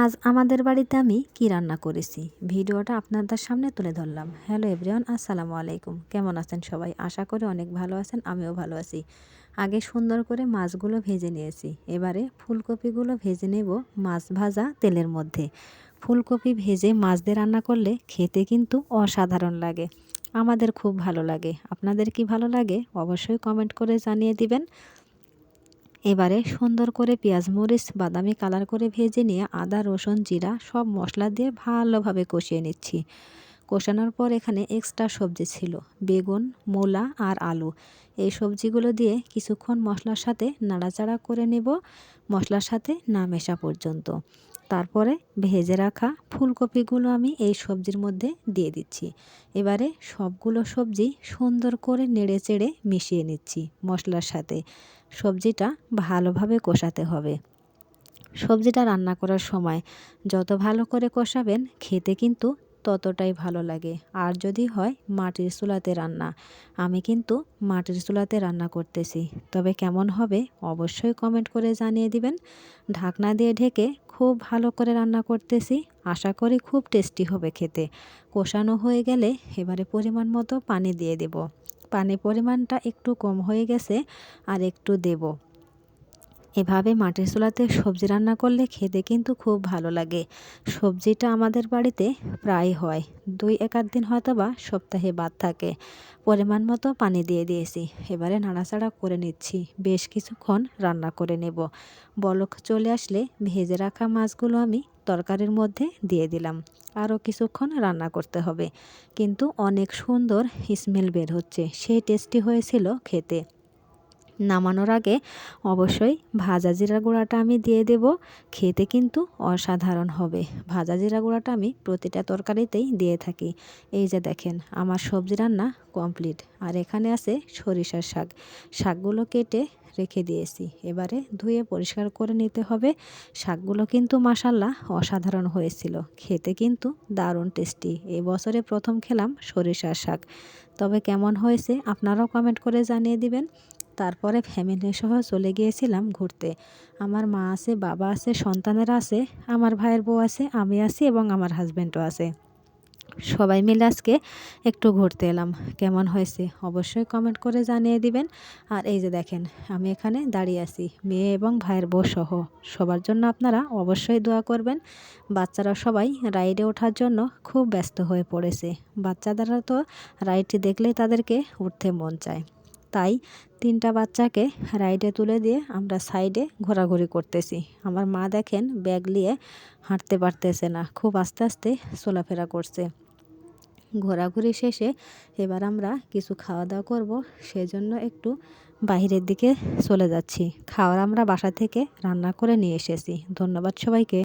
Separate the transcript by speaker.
Speaker 1: আজ আমাদের বাড়িতে আমি কি রান্না করেছি ভিডিওটা আপনাদের সামনে তুলে ধরলাম। হ্যালো এভরিওয়ান, আসসালামু আলাইকুম। কেমন আছেন সবাই? আশা করি অনেক ভালো আছেন, আমিও ভালো আছি। আগে সুন্দর করে মাছগুলো ভেজে নিয়েছি, এবারে ফুলকপিগুলো ভেজে নেব মাছ ভাজা তেলের মধ্যে। ফুলকপি ভেজে মাছ দিয়ে রান্না করলে খেতে কিন্তু অসাধারণ লাগে, আমাদের খুব ভালো লাগে। আপনাদের কি ভালো লাগে অবশ্যই কমেন্ট করে জানিয়ে দিবেন। এবারে সুন্দর করে পেঁয়াজ মরিচ বাদামি কালার করে ভেজে নিয়ে আদা রসুন জিরা সব মশলা দিয়ে ভালোভাবে কষিয়ে নিচ্ছি। কষানোর পর এখানে এক্সট্রা সবজি ছিল, বেগুন মূলা আর আলু। এই সবজিগুলো দিয়ে কিছুক্ষণ মশলার সাথে নাড়াচাড়া করে নেব, মশলার সাথে না মেশা পর্যন্ত। তারপরে ভেজে রাখা ফুলকপিগুলো আমি এই সবজির মধ্যে দিয়ে দিচ্ছি। এবারে সবগুলো সবজি সুন্দর করে নেড়ে চেড়ে মিশিয়ে নিচ্ছি মশলার সাথে। সবজিটা ভালোভাবে কষাতে হবে। সবজিটা রান্না করার সময় যত ভালো করে কষাবেন খেতে কিন্তু ততটাই ভালো লাগে। আর যদি হয় মাটির চুলাতে রান্না, আমি কিন্তু মাটির চুলাতে রান্না করতেছি, তবে কেমন হবে অবশ্যই কমেন্ট করে জানিয়ে দিবেন। ঢাকনা দিয়ে ঢেকে খুব ভালো করে রান্না করতেছি, আশা করি খুব টেস্টি হবে খেতে। কষানো হয়ে গেলে এবারে পরিমাণ মতো পানি দিয়ে দেব। পানির পরিমাণটা একটু কম হয়ে গেছে, আর একটু দেব। এভাবে মাটির চুলাতে সবজি রান্না করলে খেতে কিন্তু খুব ভালো লাগে। সবজিটা আমাদের বাড়িতে প্রায় হয়, 2-1 দিন হয়তো বা সপ্তাহে বাদ থাকে। পরিমাণ মতো পানি দিয়ে দিয়েছি, এবারে নাড়াচাড়া করে নিচ্ছি, বেশ কিছুক্ষণ রান্না করে নেব। বলক চলে আসলে ভেজে রাখা মাছগুলো আমি তরকারির মধ্যে দিয়ে দিলাম। আরও কিছুক্ষণ রান্না করতে হবে, কিন্তু অনেক সুন্দর স্মেল বের হচ্ছে, সেই টেস্টি হয়েছিল খেতে। নামানোর আগে অবশ্যই ভাজা জিরা গুঁড়াটা আমি দিয়ে দেব, খেতে কিন্তু অসাধারণ হবে। ভাজা জিরা গুঁড়াটা আমি প্রতিটা তরকারিতেই দিয়ে থাকি। এই যে দেখেন আমার সবজি রান্না কমপ্লিট। আর এখানে আছে সরিষার শাক, শাকগুলো কেটে রেখে দিয়েছি, এবারে ধুয়ে পরিষ্কার করে নিতে হবে। শাকগুলো কিন্তু মাশাল্লাহ অসাধারণ হয়েছিল, খেতে কিন্তু দারুণ টেস্টি। এই বছরে প্রথম খেলাম সরিষার শাক, তবে কেমন হয়েছে আপনারাও কমেন্ট করে জানিয়ে দিবেন। তারপরে ফ্যামিলি সহ চলে গিয়েছিলাম ঘুরতে। আমার মা আছে, বাবা আছে, সন্তানেরা আছে, আমার ভাইয়ের বউ আছে, আমি আছি এবং আমার হাজব্যান্ডও আছে। সবাই মিলে আজকে একটু ঘুরতে এলাম। কেমন হয়েছে অবশ্যই কমেন্ট করে জানিয়ে দিবেন। আর এই যে দেখেন আমি এখানে দাঁড়িয়ে আছি মেয়ে এবং ভাইয়ের বউ সহ। সবার জন্য আপনারা অবশ্যই দোয়া করবেন। বাচ্চারা সবাই রাইডে ওঠার জন্য খুব ব্যস্ত হয়ে পড়েছে। বাচ্চাদেরা তো রাইডটি দেখলেই তাদেরকে উঠতে মন চায়, তাই 3টা বাচ্চাকে রাইডে তুলে দিয়ে আমরা সাইডে ঘোরাঘুরি করতেছি। আমার মা দেখেন ব্যাগ নিয়ে হাঁটতে পারতেছে না, খুব আস্তে আস্তে চলাফেরা করছে। ঘোরাঘুরি শেষে এবার আমরা কিছু খাওয়া দাওয়া করব, সেজন্য একটু বাইরের দিকে চলে যাচ্ছি। খাওয়ার আমরা বাসা থেকে রান্না করে নিয়ে এসেছি। ধন্যবাদ সবাইকে।